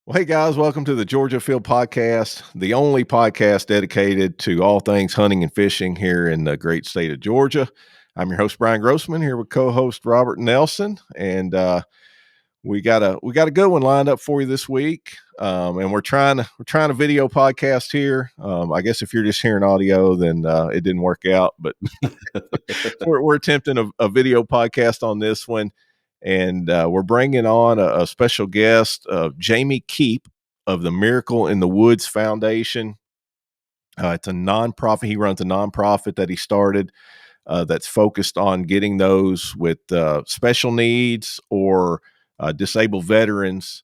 Well, hey guys, welcome to the Georgia Afield podcast, the only podcast dedicated to all things hunting and fishing here in the great state of Georgia. I'm your host Brian Grossman here with co-host Robert Nelson, and we got a good one lined up for you this week. And we're trying a video podcast here. I guess if you're just hearing audio, then it didn't work out, but we're attempting a video podcast on this one, and we're bringing on a special guest, Jamie Kiep of the Miracle in the Woods Foundation. It's a nonprofit. He runs a nonprofit that he started that's focused on getting those with special needs or disabled veterans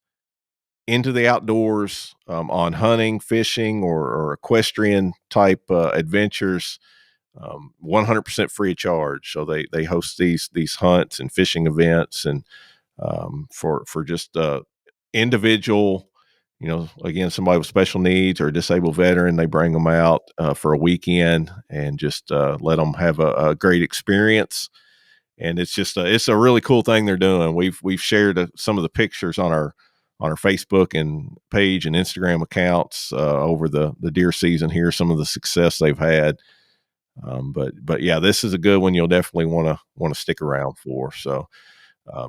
into the outdoors on hunting, fishing, or equestrian type adventures 100% free of charge. So they host these hunts and fishing events, and for just individual, again, somebody with special needs or a disabled veteran, they bring them out for a weekend and just let them have a great experience. And it's a really cool thing they're doing. We've shared some of the pictures on our Facebook and page and Instagram accounts over the deer season here, some of the success they've had. But yeah, this is a good one. You'll definitely want to stick around for. So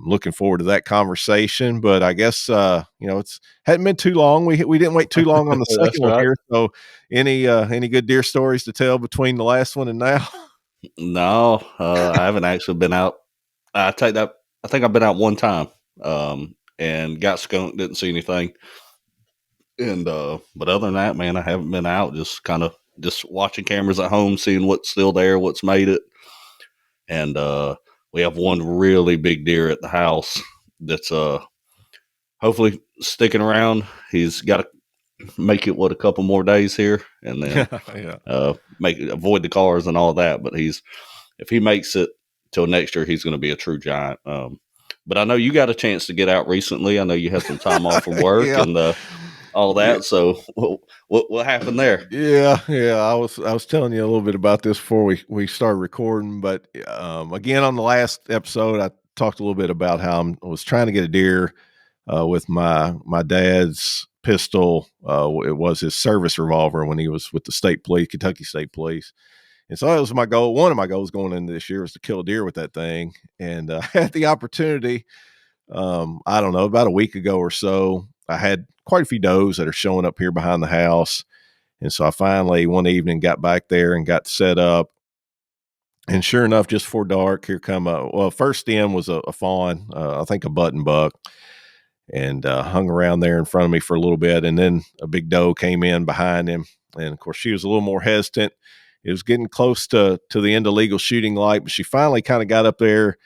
looking forward to that conversation. But I guess it's hadn't been too long. We didn't wait too long on the That's second one right. here. So any good deer stories to tell between the last one and now? No, I haven't actually been out. I take that. I think I've been out one time, and got skunked. Didn't see anything. And but other than that, man, I haven't been out. Just kind of just watching cameras at home, seeing what's still there, what's made it. And we have one really big deer at the house that's hopefully sticking around. He's got to make it a couple more days here, and then Yeah. avoid the cars and all that. But if he makes it till next year, he's going to be a true giant. But I know you got a chance to get out recently. I know you had some time off from work Yeah. and all Yeah. that. So what happened there? Yeah. I was telling you a little bit about this before we started recording, but again, on the last episode, I talked a little bit about how I was trying to get a deer with my dad's pistol. It was his service revolver when he was with the state police, Kentucky State Police. And so that was my goal. One of my goals going into this year was to kill a deer with that thing. And I had the opportunity, I don't know, about a week ago or so. I had quite a few does that are showing up here behind the house. And so I finally one evening got back there and got set up. And sure enough, just before dark, here come first in was a fawn, I think a button buck, and hung around there in front of me for a little bit. And then a big doe came in behind him. And of course, she was a little more hesitant. It was getting close to the end of legal shooting light, but she finally kind of got up there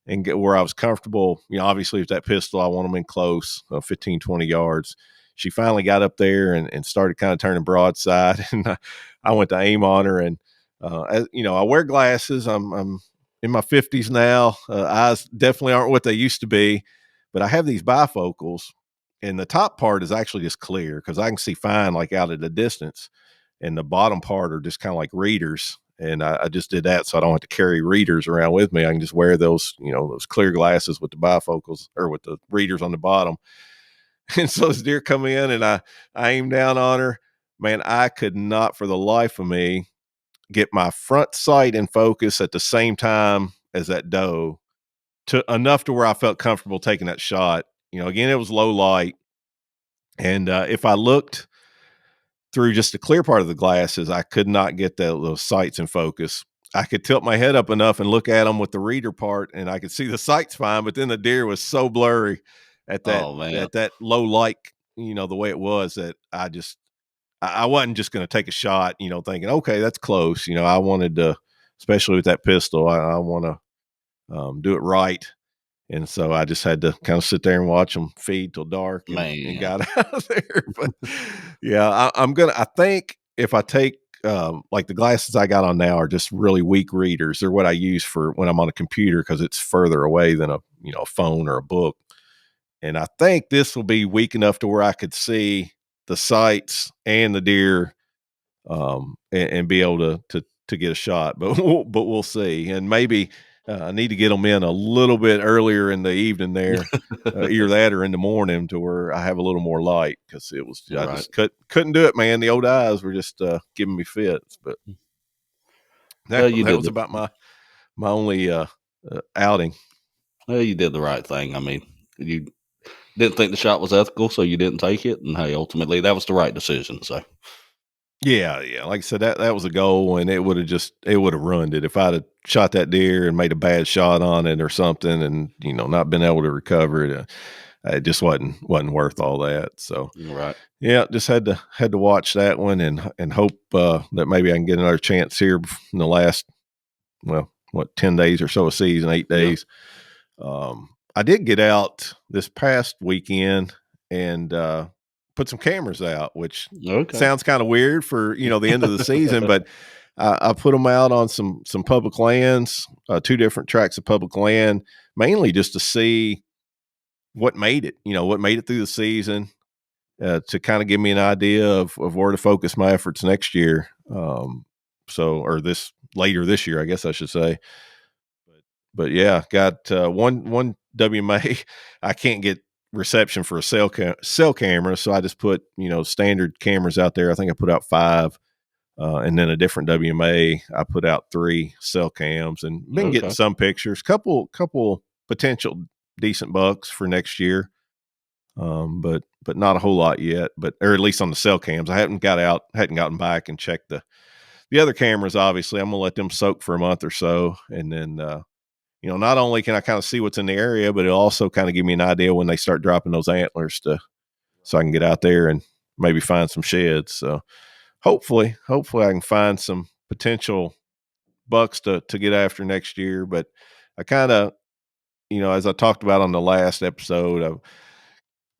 and get where I was comfortable. Obviously with that pistol, I want them in close, 15, 20 yards. She finally got up there and started kind of turning broadside. And I went to aim on her. And, I wear glasses. I'm in my 50s now. Eyes definitely aren't what they used to be, but I have these bifocals, and the top part is actually just clear because I can see fine like out at a distance, and the bottom part are just kind of like readers. And I just did that so I don't have to carry readers around with me. I can just wear those clear glasses with the bifocals or with the readers on the bottom. And so this deer come in, and I aim down on her. Man, I could not for the life of me get my front sight in focus at the same time as that doe to enough to where I felt comfortable taking that shot. Again, it was low light. And if I looked through just the clear part of the glasses, I could not get those sights in focus. I could tilt my head up enough and look at them with the reader part, and I could see the sights fine. But then the deer was so blurry at that Oh man, at that low light, the way it was, that I wasn't just going to take a shot, thinking, okay, that's close. I wanted to, especially with that pistol, I want to do it right. And so I just had to kind of sit there and watch them feed till dark and man. got out of there. But yeah, I think if I take, like the glasses I got on now are just really weak readers. They're what I use for when I'm on a computer because it's further away than a phone or a book. And I think this will be weak enough to where I could see the sights and the deer, and be able to get a shot, but we'll see. And maybe I need to get them in a little bit earlier in the evening there, either that or in the morning, to where I have a little more light, because I Right. just couldn't do it, man. The old eyes were just giving me fits. But Well, that was about my only outing. you did the right thing. I mean, you didn't think the shot was ethical, so you didn't take it, and hey, ultimately that was the right decision. So Yeah, yeah. Like I said, that was a goal, and it would have ruined it if I'd have shot that deer and made a bad shot on it or something, and not been able to recover it. It just wasn't worth all that. So right, yeah, just had to watch that one, and hope that maybe I can get another chance here in the last, well, what, 10 days or so of season, eight yeah, days. I did get out this past weekend and put some cameras out, which okay, sounds kind of weird for the end of the season, but I put them out on some public lands, two different tracts of public land, mainly just to see what made it through the season, to kind of give me an idea of where to focus my efforts next year. Or this later this year, I guess I should say. But yeah, got one WMA. I can't get reception for a cell camera, so I just put standard cameras out there. I think I put out five, and then a different WMA. I put out three cell cams, and been getting okay, some pictures. Couple potential decent bucks for next year, but not a whole lot yet. But or at least on the cell cams, I hadn't gotten back and checked the other cameras. Obviously, I'm gonna let them soak for a month or so, and then not only can I kind of see what's in the area, but it'll also kind of give me an idea when they start dropping those antlers, so I can get out there and maybe find some sheds. So hopefully I can find some potential bucks to get after next year. But I kind of, as I talked about on the last episode, I've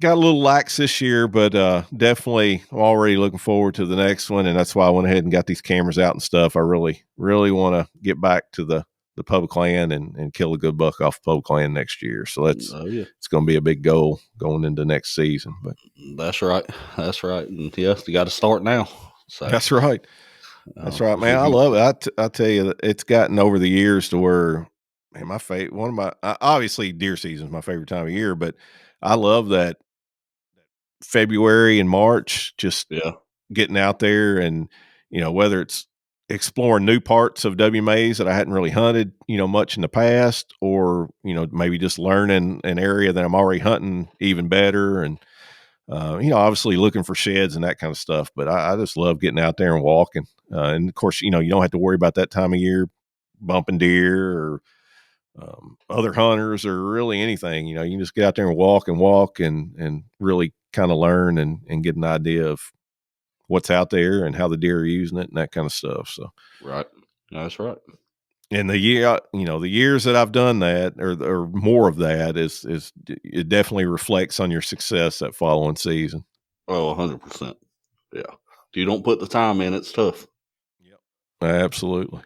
got a little lax this year, but definitely already looking forward to the next one. And that's why I went ahead and got these cameras out and stuff. I really, really want to get back to the public land and kill a good buck off public land next year. So oh yeah, it's going to be a big goal going into next season. But that's right, and yeah, you got to start now. So that's right. That's right, man. if I you, love it. I tell you, that it's gotten over the years to where, man, my favorite, one of my, obviously deer season is my favorite time of year, but I love that February and March, just yeah, getting out there and, whether it's exploring new parts of WMAs that I hadn't really hunted, much in the past, or, maybe just learning an area that I'm already hunting even better. And, obviously looking for sheds and that kind of stuff. But I just love getting out there and walking. And of course, you don't have to worry about that time of year bumping deer or other hunters or really anything. You can just get out there and walk and really kind of learn and get an idea of what's out there and how the deer are using it and that kind of stuff. So, right, that's right. and the years that I've done that, or more of that, is it definitely reflects on your success that following season. Oh, 100%. Yeah, if you don't put the time in, it's tough. Yep. Absolutely.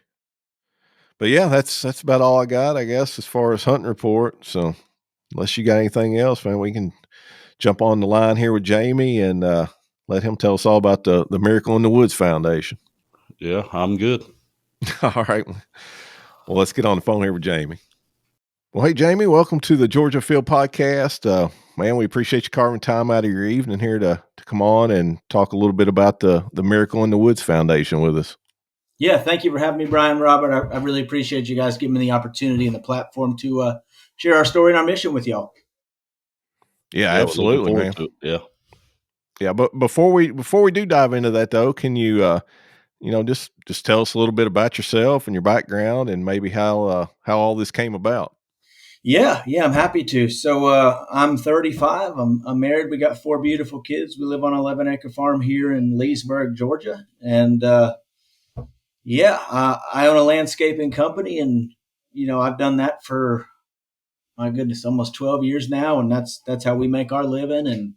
But yeah, that's about all I got, I guess, as far as hunting report. So unless you got anything else, man, we can jump on the line here with Jamie and let him tell us all about the Miracle in the Woods Foundation. Yeah, I'm good. All right. Well, let's get on the phone here with Jamie. Well, hey, Jamie, welcome to the Georgia Afield podcast. Man, we appreciate you carving time out of your evening here to come on and talk a little bit about the Miracle in the Woods Foundation with us. Yeah, thank you for having me, Brian, Robert. I really appreciate you guys giving me the opportunity and the platform to share our story and our mission with y'all. Yeah, Yeah, we're looking absolutely, forward man. to it. Yeah. Yeah, but before we do dive into that though, can you just tell us a little bit about yourself and your background and maybe how all this came about? Yeah, I'm happy to. So I'm 35. I'm married. We got 4 beautiful kids. We live on an 11-acre farm here in Leesburg, Georgia, and I own a landscaping company, and I've done that for, my goodness, almost 12 years now, and that's how we make our living. And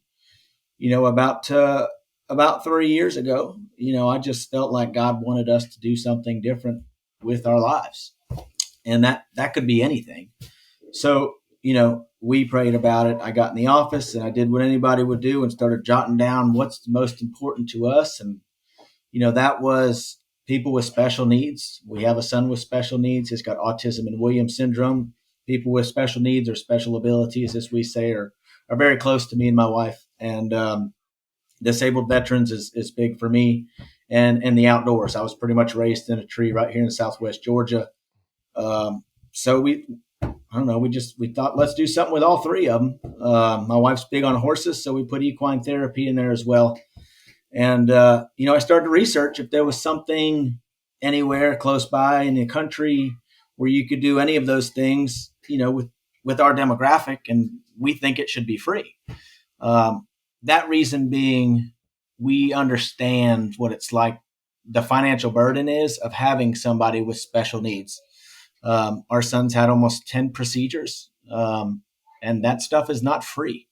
about 3 years ago, I just felt like God wanted us to do something different with our lives, and that could be anything. So, we prayed about it. I got in the office and I did what anybody would do and started jotting down what's most important to us. And, that was people with special needs. We have a son with special needs. He's got autism and Williams syndrome. People with special needs or special abilities, as we say, are very close to me and my wife. And disabled veterans is big for me. And the outdoors. I was pretty much raised in a tree right here in Southwest Georgia. So I don't know, we thought, let's do something with all three of them. My wife's big on horses, so we put equine therapy in there as well. And, I started to research if there was something anywhere close by in the country where you could do any of those things, with our demographic, and we think it should be free. That reason being, we understand what it's like, the financial burden is of having somebody with special needs. Our son's had almost 10 procedures, and that stuff is not free.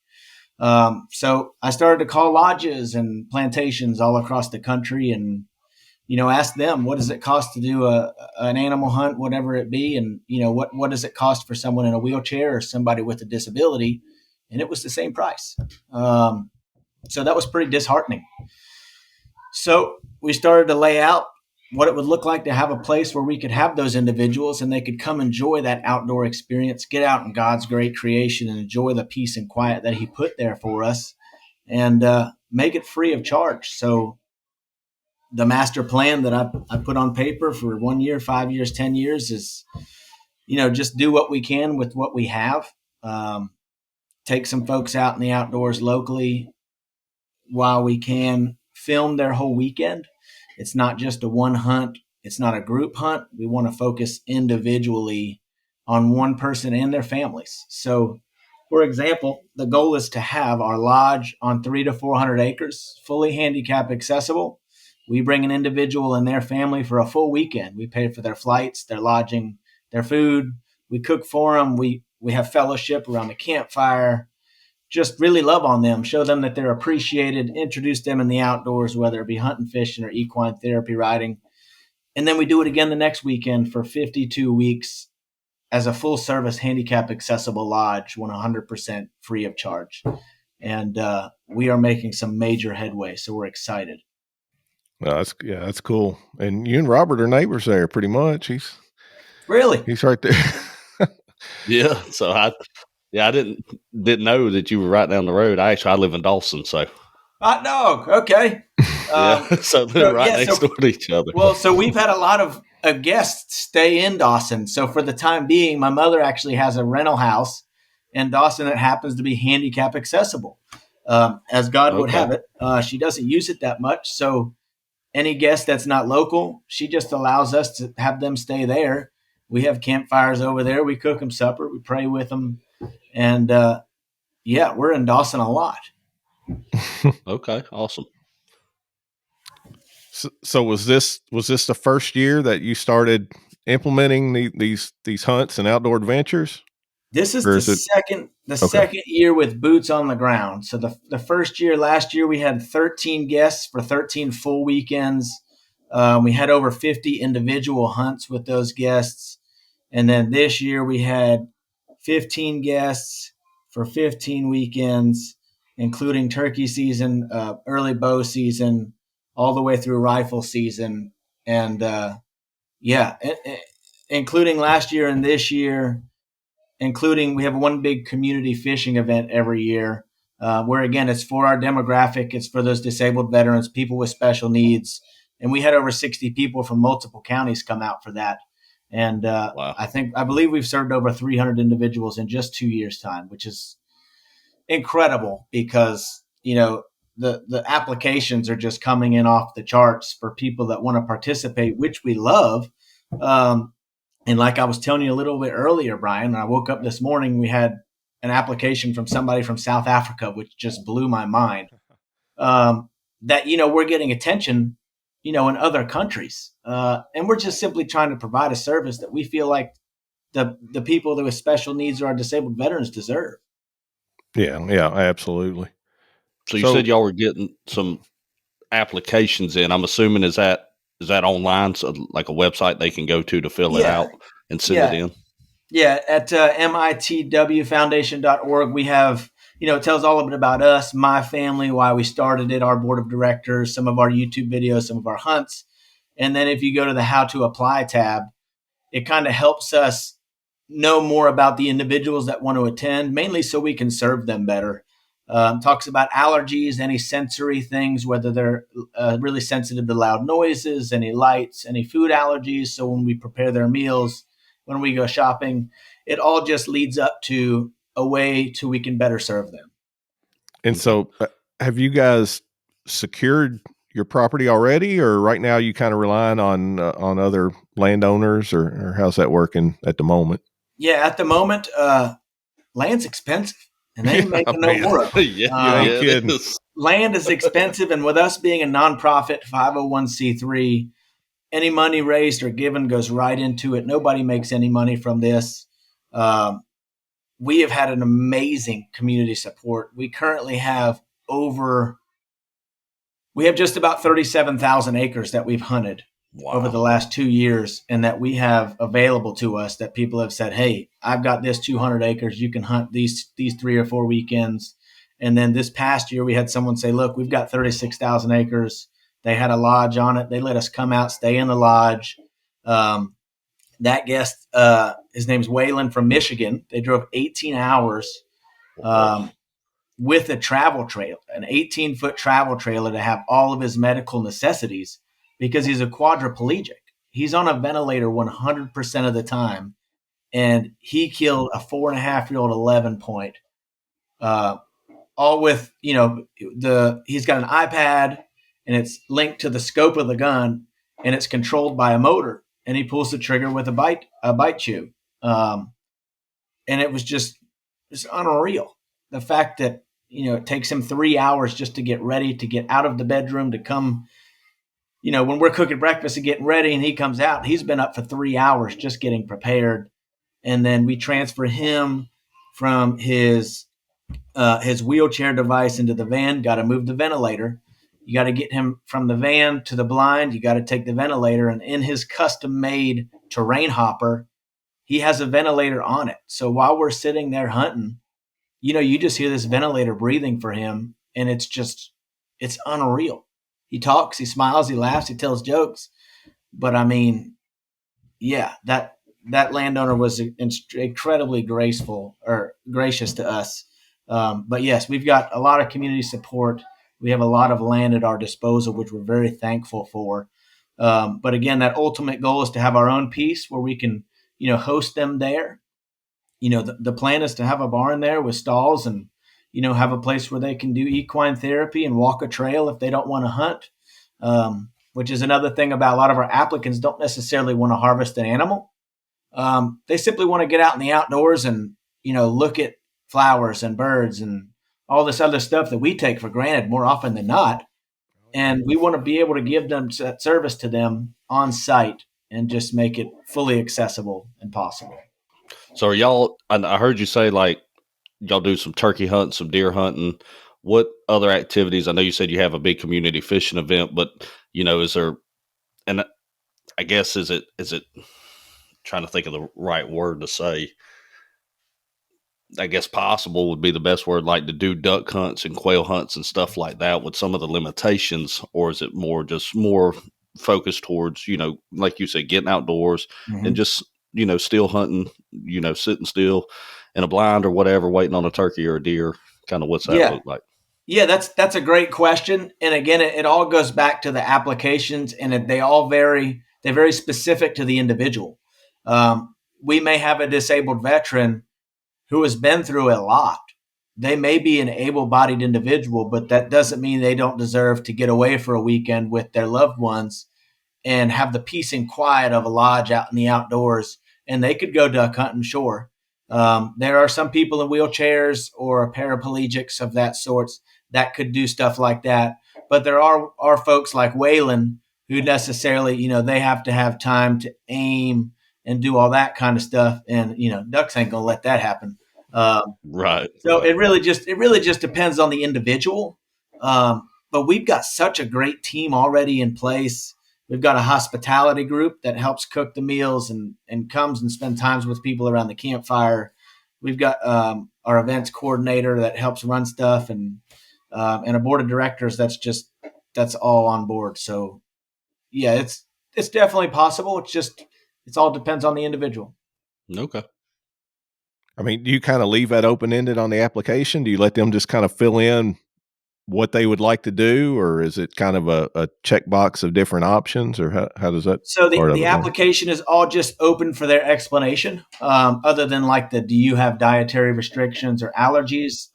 So I started to call lodges and plantations all across the country and, ask them, what does it cost to do an animal hunt, whatever it be? And, what does it cost for someone in a wheelchair or somebody with a disability? And it was the same price. So that was pretty disheartening. So we started to lay out what it would look like to have a place where we could have those individuals and they could come enjoy that outdoor experience, get out in God's great creation and enjoy the peace and quiet that he put there for us, and make it free of charge. So the master plan that I put on paper for 1 year, 5 years, 10 years is, just do what we can with what we have. Take some folks out in the outdoors locally while we can, film their whole weekend. It's not just a one hunt. It's not a group hunt. We want to focus individually on one person and their families. So, for example, the goal is to have our lodge on 300 to 400 acres, fully handicap accessible. We bring an individual and their family for a full weekend. We pay for their flights, their lodging, their food. We cook for them. We have fellowship around the campfire. Just really love on them, show them that they're appreciated, introduce them in the outdoors, whether it be hunting, fishing, or equine therapy riding. And then we do it again the next weekend for 52 weeks as a full service handicap accessible lodge, 100% free of charge. And we are making some major headway, so we're excited. Well, that's cool. And you and Robert are neighbors there pretty much. He's right there. Yeah. So I didn't know that you were right down the road. I live in Dawson, so. Hot dog. Okay. So they're next door to each other. Well, so we've had a lot of guests stay in Dawson. So for the time being, my mother actually has a rental house in Dawson that happens to be handicap accessible, as God would have it. She doesn't use it that much. So any guest that's not local, she just allows us to have them stay there. We have campfires over there. We cook them supper. We pray with them. And we're in Dawson a lot. Okay, awesome. So was this the first year that you started implementing these hunts and outdoor adventures? This is second year with boots on the ground. So the first year, last year, we had 13 guests for 13 full weekends. We had over 50 individual hunts with those guests. And then this year we had 15 guests for 15 weekends, including turkey season, early bow season, all the way through rifle season. And including last year and this year, we have one big community fishing event every year, where again, it's for our demographic. It's for those disabled veterans, people with special needs. And we had over 60 people from multiple counties come out for that. And wow. I believe we've served over 300 individuals in just 2 years' time, which is incredible because, the applications are just coming in off the charts for people that want to participate, which we love. And like I was telling you a little bit earlier, Brian, I woke up this morning, we had an application from somebody from South Africa, which just blew my mind, that, we're getting attention, in other countries. And we're just simply trying to provide a service that we feel like the people that with special needs or our disabled veterans deserve. Yeah, absolutely. So you said y'all were getting some applications in. I'm assuming is that online, so like a website they can go to fill it out and send it in? Yeah, at mitwfoundation.org, we have, it tells all of it about us, my family, why we started it, our board of directors, some of our YouTube videos, some of our hunts. And then if you go to the how to apply tab, it kind of helps us know more about the individuals that want to attend, mainly so we can serve them better. Talks about allergies, any sensory things, whether they're really sensitive to loud noises, any lights, any food allergies. So when we prepare their meals, when we go shopping, it all just leads up to a way to we can better serve them. And so have you guys secured your property already, or right now you kind of relying on other landowners, or how's that working at the moment? Yeah, at the moment, land's expensive, and they ain't making no man. more of it. You ain't kidding. Land is expensive, and with us being a nonprofit 501c3, any money raised or given goes right into it. Nobody makes any money from this. We have had an amazing community support. We currently have just about 37,000 acres that we've hunted over the last 2 years, and that we have available to us, that people have said, hey, I've got this 200 acres. You can hunt these 3 or 4 weekends. And then this past year, we had someone say, look, we've got 36,000 acres. They had a lodge on it. They let us come out, stay in the lodge. That guest, his name's Waylon from Michigan. They drove 18 hours with a travel trailer, an 18-foot travel trailer, to have all of his medical necessities, because he's a quadriplegic. He's on a ventilator 100% of the time. And he killed a 4.5-year-old 11 point, all with, he's got an iPad, and it's linked to the scope of the gun, and it's controlled by a motor, and he pulls the trigger with a bite chew. And it was just unreal. The fact that, it takes him 3 hours just to get ready, to get out of the bedroom, to come, when we're cooking breakfast and getting ready, and he comes out, he's been up for 3 hours just getting prepared. And then we transfer him from his wheelchair device into the van. Got to move the ventilator. You got to get him from the van to the blind. You got to take the ventilator. And in his custom-made terrain hopper, he has a ventilator on it. So while we're sitting there hunting, you just hear this ventilator breathing for him, and it's unreal. He talks, he smiles, he laughs, he tells jokes. But I mean, yeah, that landowner was incredibly gracious to us. But yes, we've got a lot of community support. We have a lot of land at our disposal, which we're very thankful for. But again, that ultimate goal is to have our own piece where we can, host them there. The plan is to have a barn there with stalls, and, have a place where they can do equine therapy and walk a trail if they don't want to hunt, which is another thing about a lot of our applicants don't necessarily want to harvest an animal. They simply want to get out in the outdoors and, look at flowers and birds and all this other stuff that we take for granted more often than not. And we want to be able to give them that service to them on site and just make it fully accessible and possible. So are y'all, I heard you say like y'all do some turkey hunting, some deer hunting. What other activities? I know you said you have a big community fishing event, but is there, and I guess, is it trying to think of the right word to say, I guess possible would be the best word, like to do duck hunts and quail hunts and stuff like that with some of the limitations, or is it more focused towards, like you said, getting outdoors and just, still hunting, sitting still in a blind or whatever, waiting on a turkey or a deer? Kind of what's that look like? Yeah, that's a great question. And again, it all goes back to the applications, and they all vary. They're very specific to the individual. We may have a disabled veteran who has been through a lot. They may be an able-bodied individual, but that doesn't mean they don't deserve to get away for a weekend with their loved ones and have the peace and quiet of a lodge out in the outdoors. And they could go duck hunting, sure. There are some people in wheelchairs or paraplegics of that sort that could do stuff like that. But there are folks like Waylon who necessarily, they have to have time to aim and do all that kind of stuff. And, ducks ain't going to let that happen. Right. So it really just depends on the individual. But we've got such a great team already in place. We've got a hospitality group that helps cook the meals and comes and spend times with people around the campfire. We've got our events coordinator that helps run stuff, and a board of directors that's all on board. So yeah, it's definitely possible. It's all depends on the individual. Okay. I mean, do you kind of leave that open ended on the application? Do you let them just kind of fill in what they would like to do, or is it kind of a checkbox of different options, or how does that So part of the it work? application is all just open for their explanation, other than like do you have dietary restrictions or allergies?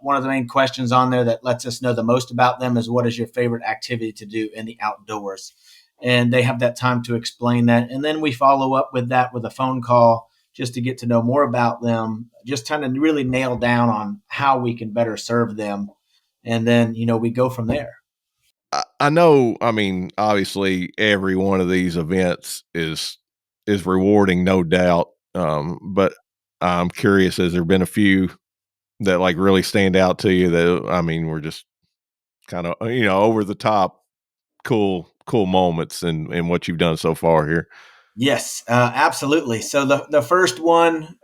One of the main questions on there that lets us know the most about them is what is your favorite activity to do in the outdoors? And they have that time to explain that. And then we follow up with that with a phone call just to get to know more about them, just trying to really nail down on how we can better serve them. And then, we go from there. I know. I mean, obviously, every one of these events is rewarding, no doubt. But I'm curious: has there been a few that like really stand out to you? That I mean, were just kind of over the top, cool moments in what you've done so far here. Yes, absolutely. So the first one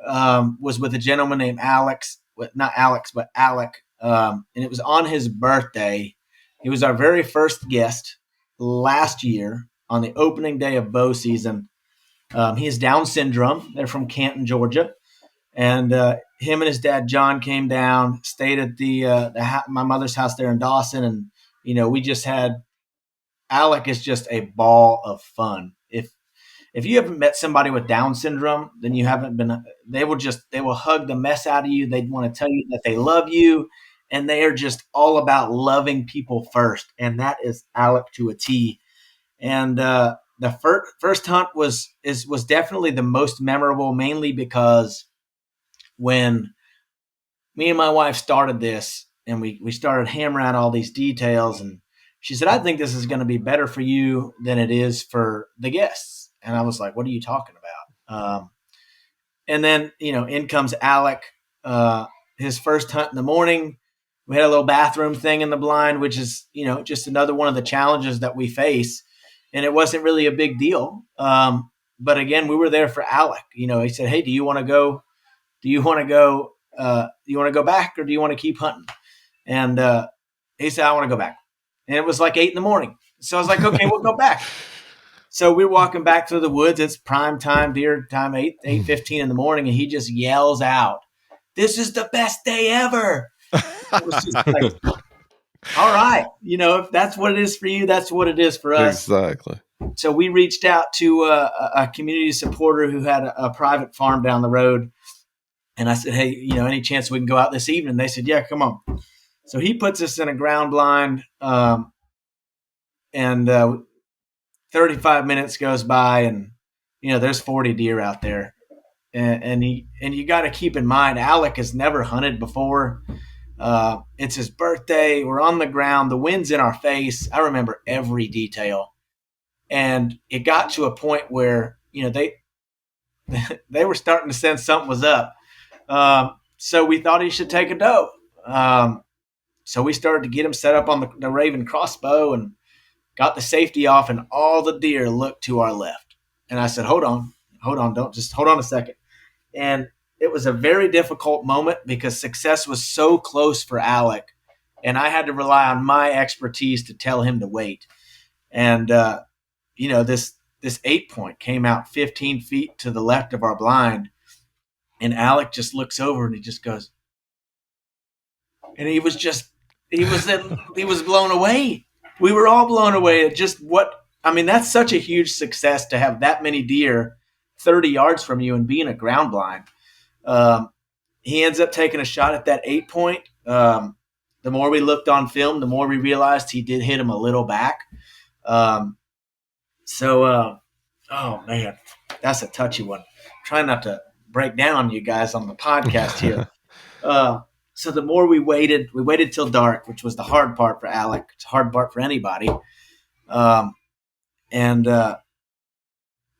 was with a gentleman named Alex, not Alex, but Alec, and it was on his birthday. He was our very first guest last year on the opening day of bow season. He has Down syndrome. They're from Canton, Georgia, and him and his dad John came down, stayed at my mother's house there in Dawson, and we just had. Alec is just a ball of fun. If you haven't met somebody with Down syndrome, then you haven't been. They will hug the mess out of you. They want to tell you that they love you, and they are just all about loving people first. And that is Alec to a T. And the first hunt was definitely the most memorable, mainly because when me and my wife started this, and we started hammering out all these details, and she said, "I think this is going to be better for you than it is for the guests." And I was like, "What are you talking about?" And then, in comes Alec, his first hunt in the morning. We had a little bathroom thing in the blind, which is, just another one of the challenges that we face. And it wasn't really a big deal. But again, we were there for Alec. He said, "Hey, do you want to go? Do you want to go? Do you want to go back, or do you want to keep hunting?" And he said, "I want to go back." And it was like 8 a.m. So I was like, "Okay, we'll go back." So we're walking back through the woods. It's prime time, deer time, 8:15 in the morning, and he just yells out, "This is the best day ever!" It was just like, all right, if that's what it is for you, that's what it is for us. Exactly. So we reached out to a community supporter who had a private farm down the road, and I said, "Hey, any chance we can go out this evening?" They said, "Yeah, come on." So he puts us in a ground blind, and 35 minutes goes by, and there's 40 deer out there, and you got to keep in mind, Alec has never hunted before. It's his birthday. We're on the ground. The wind's in our face. I remember every detail, and it got to a point where they were starting to sense something was up. So we thought he should take a doe. So we started to get him set up on the Raven crossbow and got the safety off, and all the deer looked to our left. And I said, hold on, don't just hold on a second. And it was a very difficult moment because success was so close for Alec, and I had to rely on my expertise to tell him to wait. And, this 8-point came out 15 feet to the left of our blind, and Alec just looks over and he just goes, and he was blown away. We were all blown away at just that's such a huge success to have that many deer 30 yards from you and be in a ground blind. He ends up taking a shot at that 8-point. The more we looked on film, the more we realized he did hit him a little back. Oh man, that's a touchy one. Trying not to break down on you guys on the podcast here. So the more we waited till dark, which was the hard part for Alec. It's a hard part for anybody.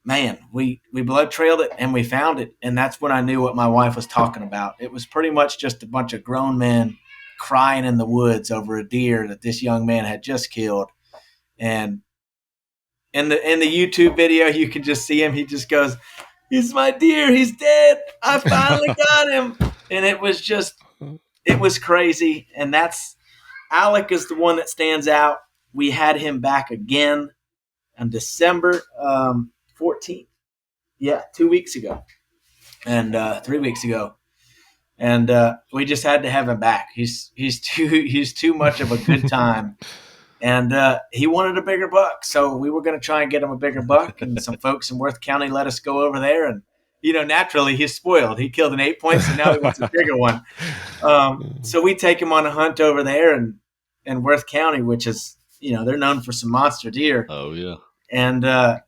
Man, we blood trailed it and we found it. And that's when I knew what my wife was talking about. It was pretty much just a bunch of grown men crying in the woods over a deer that this young man had just killed. And in the YouTube video, you can just see him. He just goes, "He's my deer. He's dead. I finally got him." And it was crazy. And Alec is the one that stands out. We had him back again on December 14th. Yeah, 2 weeks ago, and 3 weeks ago, and we just had to have him back. He's too much of a good time, and he wanted a bigger buck, so we were going to try and get him a bigger buck. And some folks in Worth County let us go over there, and naturally he's spoiled. He killed an 8 points, and now he wants a bigger one. So we take him on a hunt over there in Worth County, which is they're known for some monster deer. Oh yeah, and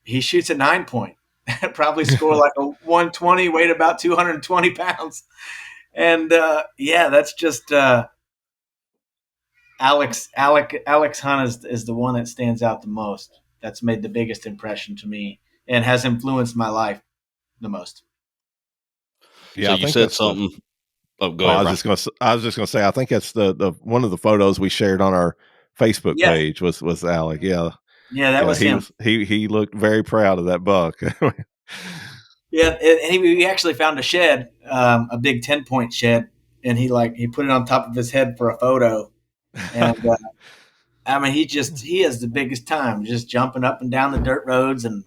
he shoots a 9 point. Probably score like a 120, weighed about 220 pounds. And that's just Alex Hunt is the one that stands out the most. That's made the biggest impression to me and has influenced my life the most. Yeah, so you said something. Go ahead. I was just gonna say, I think that's the one of the photos we shared on our Facebook page was Alec. Yeah, that was him. He looked very proud of that buck. Yeah, and he actually found a shed, a big 10-point shed, and he put it on top of his head for a photo. And he has the biggest time, just jumping up and down the dirt roads, and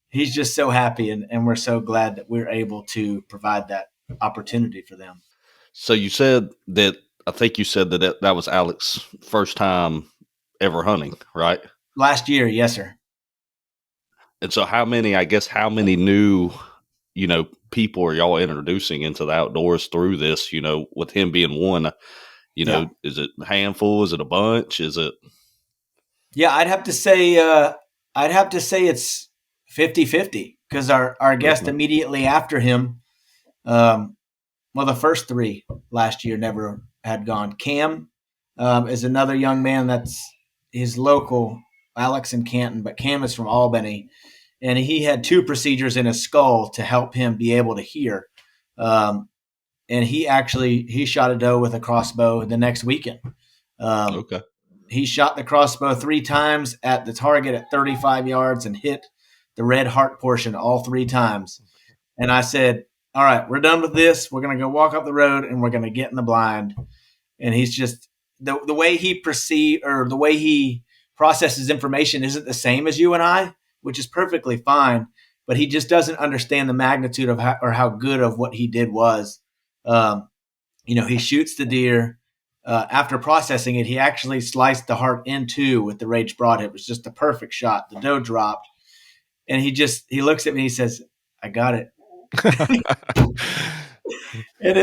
he's just so happy, and we're so glad that we're able to provide that opportunity for them. So you said that, I think you said that was Alex's first time ever hunting, right? Last year, yes, sir. And so how many new, people are y'all introducing into the outdoors through this, with him being one, Is it a handful? Is it a bunch? Is it? Yeah, I'd have to say it's 50-50 because our guest hemeediately after him, the first three last year never had gone. Cam is another young man he's local, Alex in Canton, but Cam is from Albany, and he had 2 procedures in his skull to help him be able to hear. And he shot a doe with a crossbow the next weekend. Okay. He shot the crossbow 3 times at the target at 35 yards and hit the red heart portion all 3 times. And I said, all right, we're done with this. We're going to go walk up the road and we're going to get in the blind. And he's just the way he the way he processes information isn't the same as you and I, which is perfectly fine. But he just doesn't understand the magnitude of how good of what he did was. He shoots the deer. After processing it, he actually sliced the heart in 2 with the Rage Broadhead. It was just a perfect shot. The doe dropped, and he looks at me and he says, "I got it." And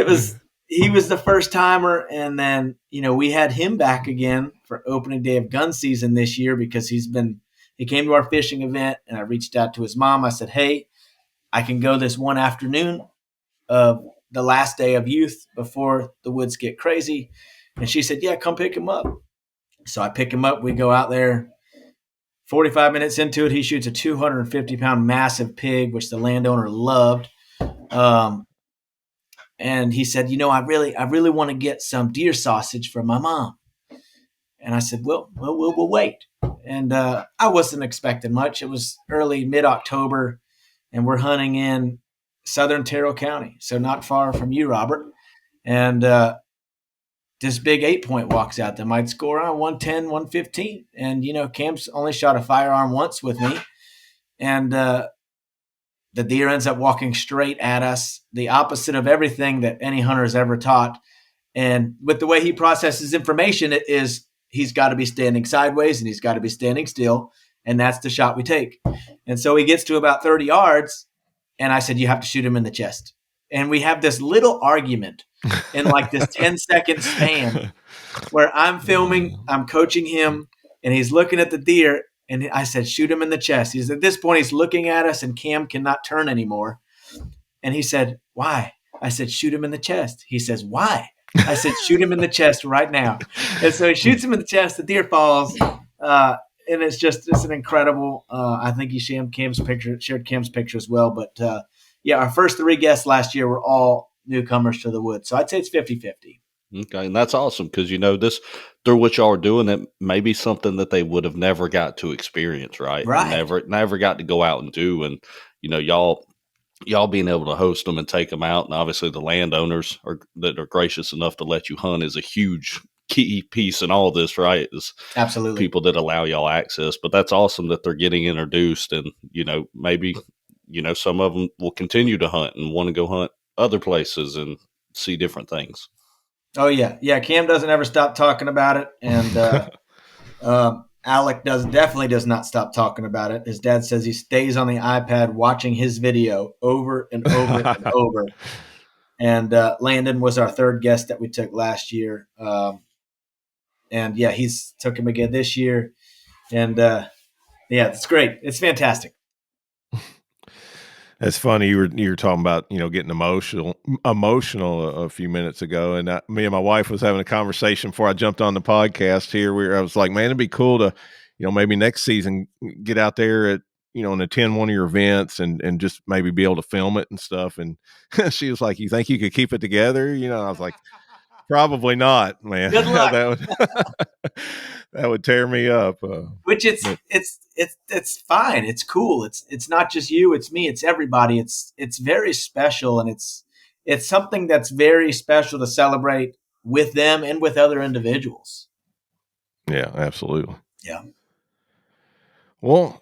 he was the first timer. And then, we had him back again for opening day of gun season this year because he came to our fishing event, and I reached out to his mom. I said, "Hey, I can go this one afternoon of the last day of youth before the woods get crazy." And she said, "Yeah, come pick him up." So I pick him up. We go out there. 45 minutes into it, he shoots a 250-pound massive pig, which the landowner loved. And he said, "I really want to get some deer sausage for my mom." And I said, "Well, we'll wait." And I wasn't expecting much. It was early mid-October, and we're hunting in southern Terrell County, so not far from you, Robert. And this big 8-point walks out that might score around 110, 115. And, Cam's only shot a firearm once with me. And the deer ends up walking straight at us, the opposite of everything that any hunter has ever taught. And with the way he processes information, it is he's got to be standing sideways and he's got to be standing still. And that's the shot we take. And so he gets to about 30 yards, and I said, "You have to shoot him in the chest." And we have this little argument in like this 10-second span where I'm filming, I'm coaching him, and he's looking at the deer. And I said, "Shoot him in the chest." At this point, he's looking at us, and Cam cannot turn anymore. And he said, "Why?" I said, "Shoot him in the chest." He says, "Why?" I said, "Shoot him in the chest right now." And so he shoots him in the chest. The deer falls. And it's an incredible, I think he shared Cam's picture as well. But our first 3 guests last year were all newcomers to the woods. So I'd say it's 50-50. Okay, and that's awesome because this through what y'all are doing, it may be something that they would have never got to experience, right? Never got to go out and do, and y'all being able to host them and take them out, and obviously the landowners that are gracious enough to let you hunt is a huge key piece in all this, right? Is Absolutely. people that allow y'all access. But that's awesome that they're getting introduced, and maybe some of them will continue to hunt and want to go hunt other places and see different things. Oh yeah. Cam doesn't ever stop talking about it, and Alec definitely does not stop talking about it. His dad says he stays on the iPad watching his video over and over and over. And Landon was our third guest that we took last year. And yeah, he's took him again this year. And yeah, it's great. It's fantastic. That's funny. You were talking about getting emotional a few minutes ago, and me and my wife was having a conversation before I jumped on the podcast here. I was like, man, it'd be cool to maybe next season get out there at and attend one of your events and just maybe be able to film it and stuff. And she was like, you think you could keep it together? I was like, probably not, man. Good luck. that would tear me up. Which it's fine. It's cool. It's not just you. It's me. It's everybody. It's very special, and it's something that's very special to celebrate with them and with other individuals. Yeah, absolutely. Yeah. Well,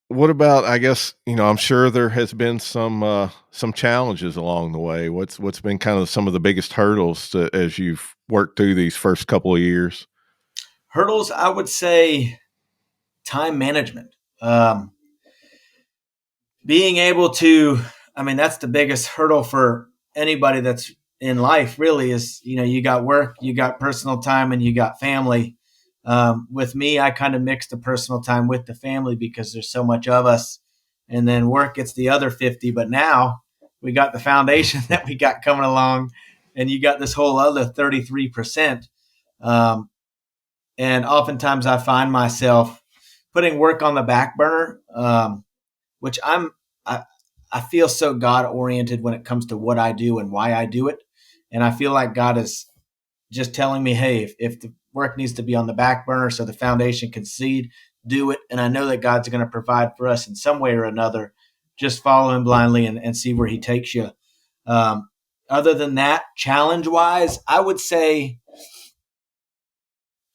what about, I guess, I'm sure there has been some challenges along the way. What's been kind of some of the biggest hurdles as you've worked through these first couple of years? Hurdles, I would say time management. Being able to, that's the biggest hurdle for anybody that's in life, really, is, you got work, you got personal time, and you got family. With me, I kind of mix the personal time with the family because there's so much of us, and then work gets the other 50. But now we got the foundation that we got coming along, and you got this whole other 33%. And oftentimes I find myself putting work on the back burner, which I feel so God oriented when it comes to what I do and why I do it. And I feel like God is just telling me, hey, if the work needs to be on the back burner so the foundation can seed, do it. And I know that God's going to provide for us in some way or another. Just follow him blindly and see where he takes you. Other than that, challenge wise, I would say,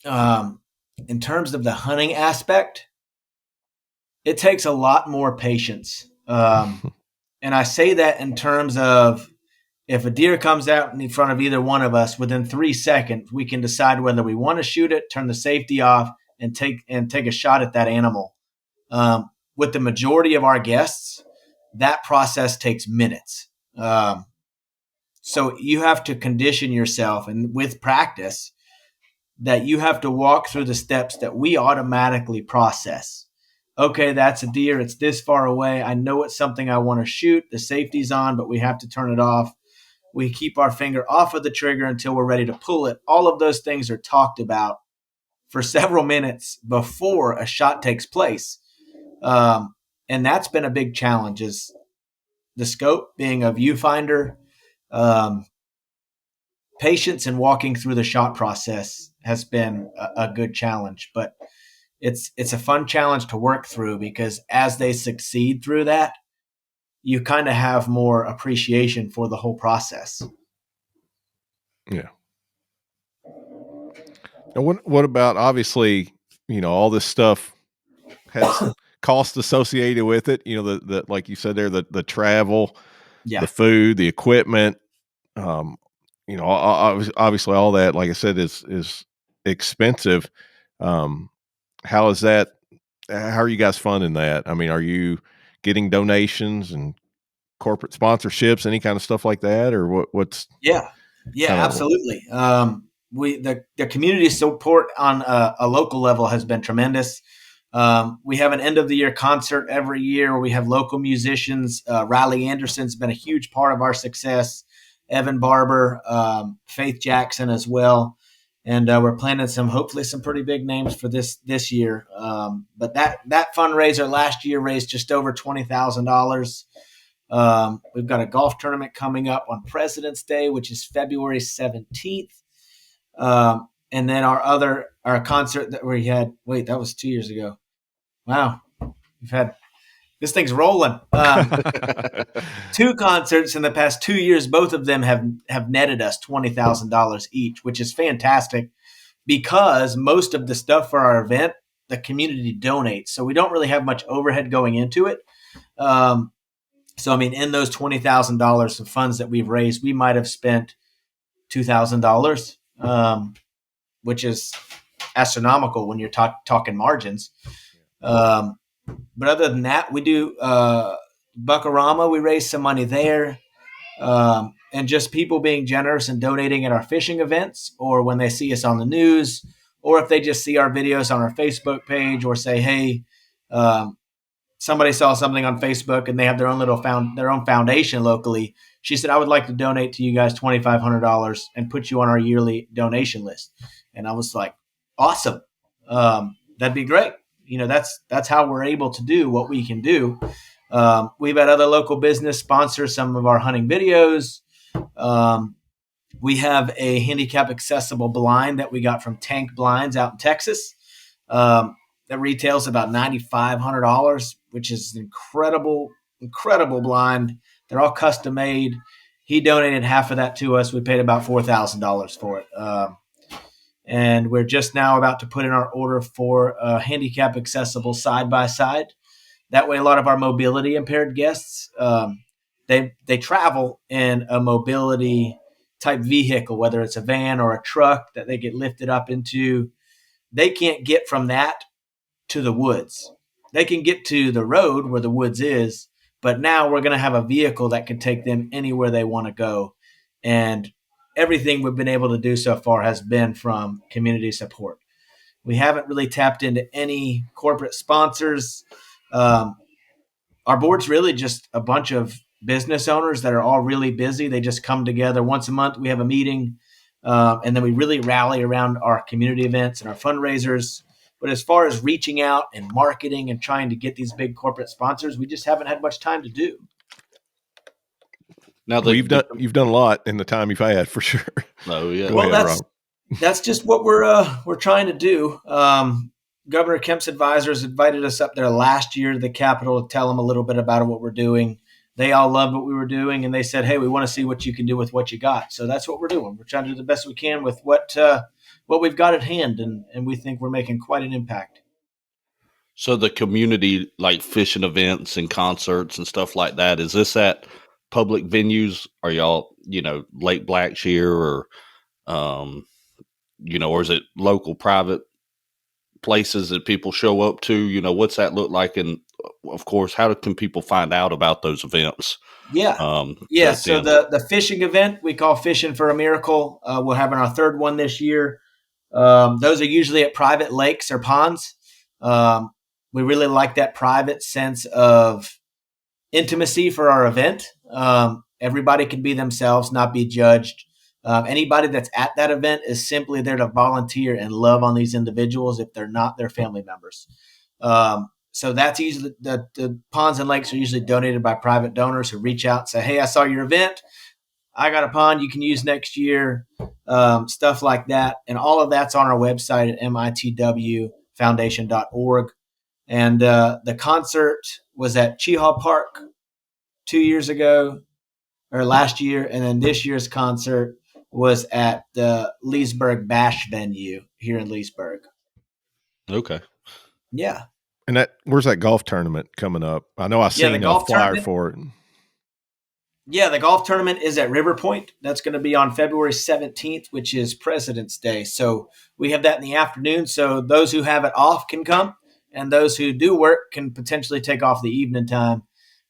in terms of the hunting aspect, it takes a lot more patience. And I say that in terms of, if a deer comes out in front of either one of us, within 3 seconds, we can decide whether we want to shoot it, turn the safety off, and take a shot at that animal. With the majority of our guests, that process takes minutes. So you have to condition yourself, and with practice, that you have to walk through the steps that we automatically process. Okay, that's a deer. It's this far away. I know it's something I want to shoot. The safety's on, but we have to turn it off. We keep our finger off of the trigger until we're ready to pull it. All of those things are talked about for several minutes before a shot takes place. And that's been a big challenge, is the scope being a viewfinder. Patience and walking through the shot process has been a good challenge, but it's a fun challenge to work through, because as they succeed through that, you kind of have more appreciation for the whole process. Yeah. And what about, obviously, all this stuff has cost associated with it, the like you said there, the travel, the food, the equipment, obviously all that, like I said, is expensive. How is that? How are you guys funding that? Are you getting donations and corporate sponsorships, any kind of stuff like that, or what's? Yeah, absolutely. The community support on a local level has been tremendous. We have an end of the year concert every year where we have local musicians. Riley Anderson's been a huge part of our success. Evan Barber, Faith Jackson as well. And we're planning hopefully some pretty big names for this year. But that fundraiser last year raised just over $20,000. We've got a golf tournament coming up on President's Day, which is February 17th. And then our concert that we had, that was 2 years ago. Wow. We've had This thing's rolling. 2 concerts in the past 2 years, both of them have netted us $20,000 each, which is fantastic because most of the stuff for our event, the community donates. So we don't really have much overhead going into it. So, I mean, in those $20,000 of funds that we've raised, we might have spent $2,000, which is astronomical when you're talking margins. But other than that, we do Buckarama. We raise some money there. And just people being generous and donating at our fishing events, or when they see us on the news, or if they just see our videos on our Facebook page, or say, hey, somebody saw something on Facebook and they have their own foundation locally. She said, I would like to donate to you guys $2,500 and put you on our yearly donation list. And I was like, awesome. That'd be great. You know, that's how we're able to do what we can do. We've had other local business sponsor some of our hunting videos. We have a handicap accessible blind that we got from Tank Blinds out in Texas. That retails about $9,500, which is an incredible blind. They're all custom made. He donated half of that to us. We paid about $4,000 for it. And we're just now about to put in our order for a handicap accessible side-by-side. That way, a lot of our mobility impaired guests, they travel in a mobility type vehicle, whether it's a van or a truck that they get lifted up into. They can't get from that to the woods. They can get to the road where the woods is, but now we're going to have a vehicle that can take them anywhere they want to go. And everything we've been able to do so far has been from community support. We haven't really tapped into any corporate sponsors. Our board's really just a bunch of business owners that are all really busy. They just come together once a month. We have a meeting, and then we really rally around our community events and our fundraisers. But as far as reaching out and marketing and trying to get these big corporate sponsors, we just haven't had much time to do. Now you've done a lot in the time you've had, for sure. Oh yeah. Well, that's just what we're trying to do. Governor Kemp's advisors invited us up there last year to the Capitol to tell them a little bit about what we're doing. They all loved what we were doing, and they said, hey, we want to see what you can do with what you got. So that's what we're doing. We're trying to do the best we can with what we've got at hand, and we think we're making quite an impact. So the community, like fishing events and concerts and stuff like that, is this at public venues? Are y'all, Lake Blackshear or, or is it local private places that people show up to? What's that look like? And of course, how can people find out about those events? Yeah. So the fishing event we call Fishing for a Miracle. We're having our 3rd one this year. Those are usually at private lakes or ponds. We really like that private sense of intimacy for our event. Everybody can be themselves, not be judged. Anybody that's at that event is simply there to volunteer and love on these individuals if they're not their family members. So that's usually the ponds and lakes are usually donated by private donors who reach out and say, hey, I saw your event. I got a pond you can use next year, stuff like that. And all of that's on our website at mitwfoundation.org. And the concert was at Cheehaw Park 2 years ago, or last year. And then this year's concert was at the Leesburg Bash venue here in Leesburg. Okay. Yeah. And where's that golf tournament coming up? I know I seen a flyer for it. Yeah, the golf tournament is at River Point. That's going to be on February 17th, which is President's Day. So we have that in the afternoon. So those who have it off can come, and those who do work can potentially take off the evening time,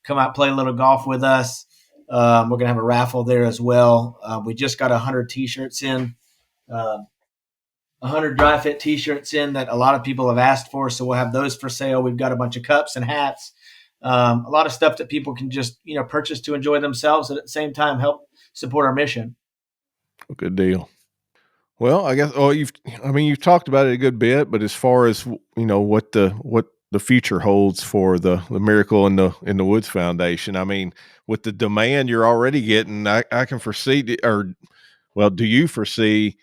come out, play a little golf with us. We're going to have a raffle there as well. We just got 100 T-shirts in, 100 dry fit T-shirts in that a lot of people have asked for. So we'll have those for sale. We've got a bunch of cups and hats, a lot of stuff that people can just, purchase to enjoy themselves and at the same time help support our mission. Good deal. Well, I guess, you've talked about it a good bit, but as far as, what the future holds for the Miracle in the Woods Foundation, with the demand you're already getting, I can foresee, do you foresee,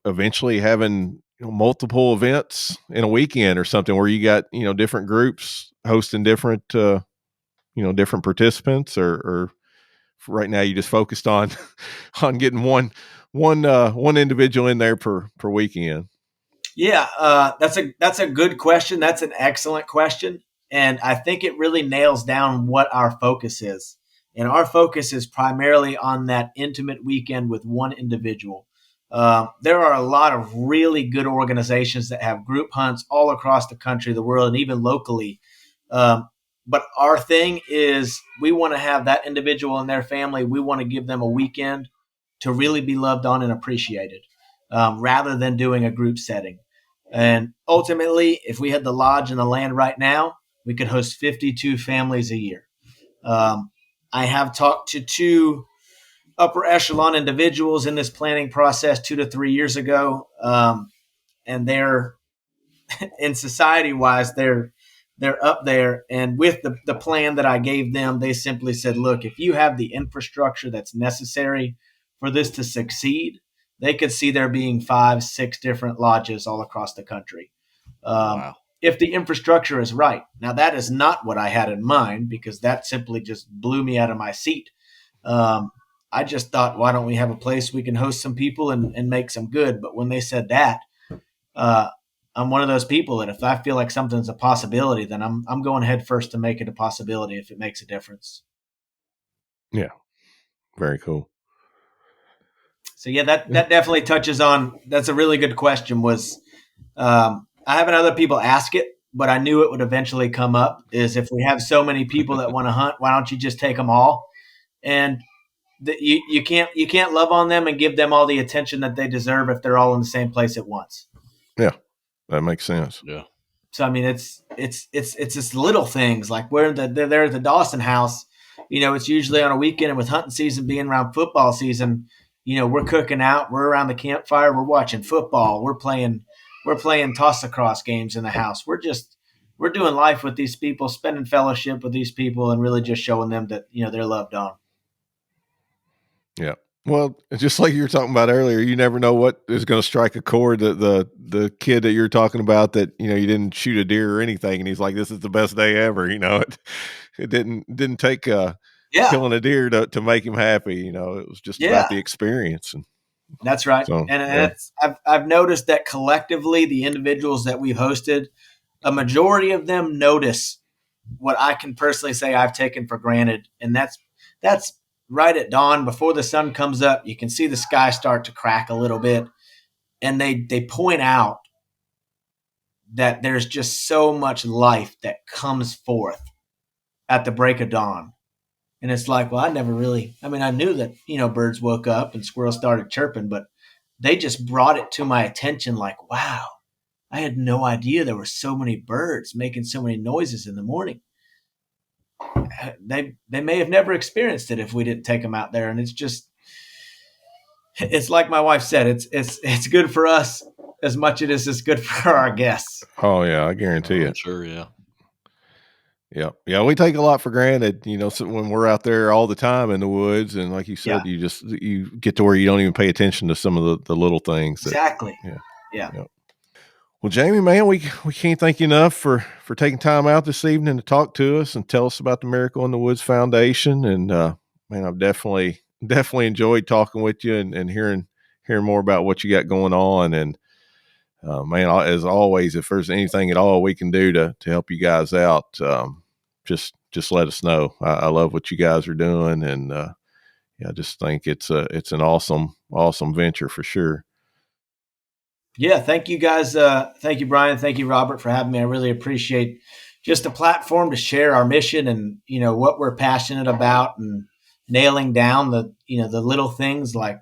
eventually having multiple events in a weekend or something where you got, different groups hosting different, different participants, or right now you just focused on, on getting one individual in there per weekend? Yeah, that's a good question. That's an excellent question, and I think it really nails down what our focus is. And our focus is primarily on that intimate weekend with one individual. There are a lot of really good organizations that have group hunts all across the country, the world, and even locally. But our thing is we want to have that individual and their family. We want to give them a weekend to really be loved on and appreciated, rather than doing a group setting. And ultimately, if we had the lodge and the land right now, we could host 52 families a year. I have talked to two upper echelon individuals in this planning process 2 to 3 years ago, and they're in society wise, they're up there. And with the plan that I gave them, they simply said, look, if you have the infrastructure that's necessary for this to succeed, they could see there being 5, 6 different lodges all across the country. Wow. If the infrastructure is right. Now, that is not what I had in mind, because that simply just blew me out of my seat. I just thought, why don't we have a place we can host some people and make some good? But when they said that, I'm one of those people that if I feel like something's a possibility, then I'm going head first to make it a possibility if it makes a difference. Yeah. Very cool. So yeah, that definitely touches on, that's a really good question. I haven't other people ask it, but I knew it would eventually come up, is if we have so many people that want to hunt, why don't you just take them all? And you can't love on them and give them all the attention that they deserve if they're all in the same place at once. Yeah, that makes sense. Yeah. So I mean, it's just little things like they're there at the Dawson house. It's usually on a weekend, and with hunting season being around football season, we're cooking out, we're around the campfire, we're watching football, we're playing toss across games in the house. We're doing life with these people, spending fellowship with these people, and really just showing them that they're loved on. Yeah. Well, just like you were talking about earlier, you never know what is going to strike a chord. The kid that you're talking about that, you didn't shoot a deer or anything, and he's like, this is the best day ever. It didn't take killing a deer to make him happy. It was just about the experience. And that's right. So, and I've noticed that collectively, the individuals that we've hosted, a majority of them notice what I can personally say I've taken for granted. And that's right at dawn, before the sun comes up, you can see the sky start to crack a little bit. And they point out that there's just so much life that comes forth at the break of dawn. And it's like, well, I knew that, birds woke up and squirrels started chirping, but they just brought it to my attention like, wow, I had no idea there were so many birds making so many noises in the morning. They may have never experienced it if we didn't take them out there. And it's like my wife said, it's good for us as much as it's good for our guests. Oh yeah, I guarantee it. Sure, yeah. Yeah. We take a lot for granted, so when we're out there all the time in the woods, and like you said, you get to where you don't even pay attention to some of the little things. Exactly. Yeah. Well, Jamie, man, we can't thank you enough for taking time out this evening to talk to us and tell us about the Miracle in the Woods Foundation. And man, I've definitely enjoyed talking with you and hearing more about what you got going on. And man, as always, if there's anything at all we can do to help you guys out, just let us know. I love what you guys are doing, and I just think it's an awesome venture for sure. Yeah, thank you guys. Thank you, Brian. Thank you, Robert, for having me. I really appreciate just a platform to share our mission and what we're passionate about, and nailing down the little things, like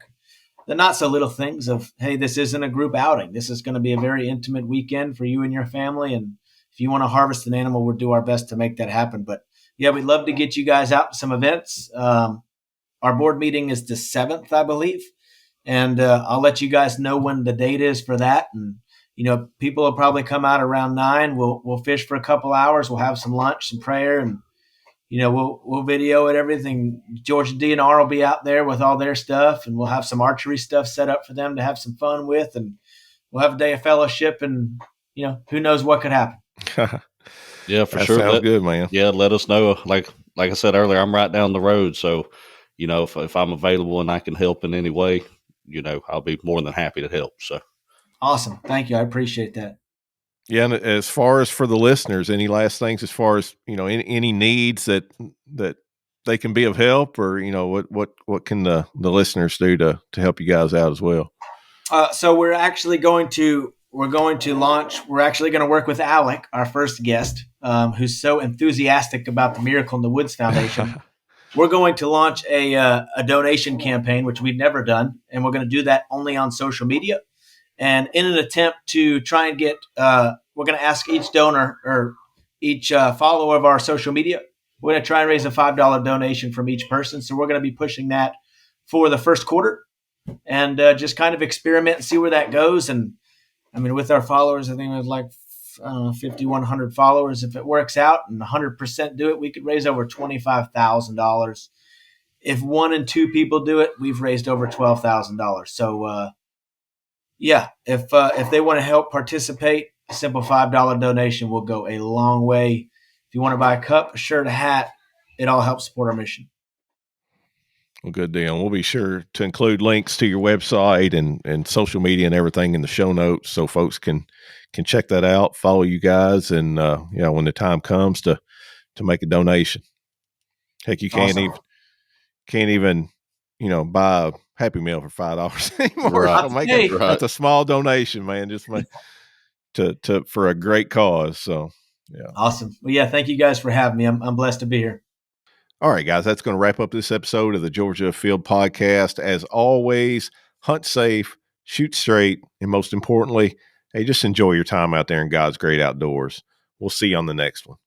the not so little things of, hey, this isn't a group outing. This is going to be a very intimate weekend for you and your family. And if you want to harvest an animal, we'll do our best to make that happen. But yeah, we'd love to get you guys out to some events. Our board meeting is the 7th, I believe. And I'll let you guys know when the date is for that. And, people will probably come out around 9. We'll fish for a couple hours. We'll have some lunch, some prayer, and, we'll video it, everything. Georgia DNR will be out there with all their stuff, and we'll have some archery stuff set up for them to have some fun with. And we'll have a day of fellowship, and who knows what could happen. Yeah, for That sure. sounds good, man. Yeah, let us know. Like I said earlier, I'm right down the road, so if I'm available and I can help in any way, I'll be more than happy to help. So awesome, thank you, I appreciate that. Yeah, and as far as for the listeners, any last things as far as any needs that they can be of help, or what can the listeners do to help you guys out as well? So we're actually going to launch. We're actually going to work with Alec, our first guest, who's so enthusiastic about the Miracle in the Woods Foundation. We're going to launch a donation campaign, which we've never done, and we're going to do that only on social media. And in an attempt to try and get, we're going to ask each donor or each follower of our social media, we're going to try and raise a $5 donation from each person. So we're going to be pushing that for the first quarter, and just kind of experiment and see where that goes. And I mean, with our followers, I think it was like 5,100 followers. If it works out and 100% do it, we could raise over $25,000. If 1 and 2 people do it, we've raised over $12,000. So, yeah, if they want to help participate, a simple $5 donation will go a long way. If you want to buy a cup, a shirt, a hat, it all helps support our mission. Well, good deal. We'll be sure to include links to your website and social media and everything in the show notes, so folks can check that out, follow you guys, and when the time comes to make a donation. Heck, you can't even buy a Happy Meal for $5 anymore. Right. So that's a small donation, man. Just to for a great cause. So yeah, awesome. Well, yeah, thank you guys for having me. I'm blessed to be here. All right, guys, that's going to wrap up this episode of the Georgia Afield podcast. As always, hunt safe, shoot straight, and most importantly, hey, just enjoy your time out there in God's great outdoors. We'll see you on the next one.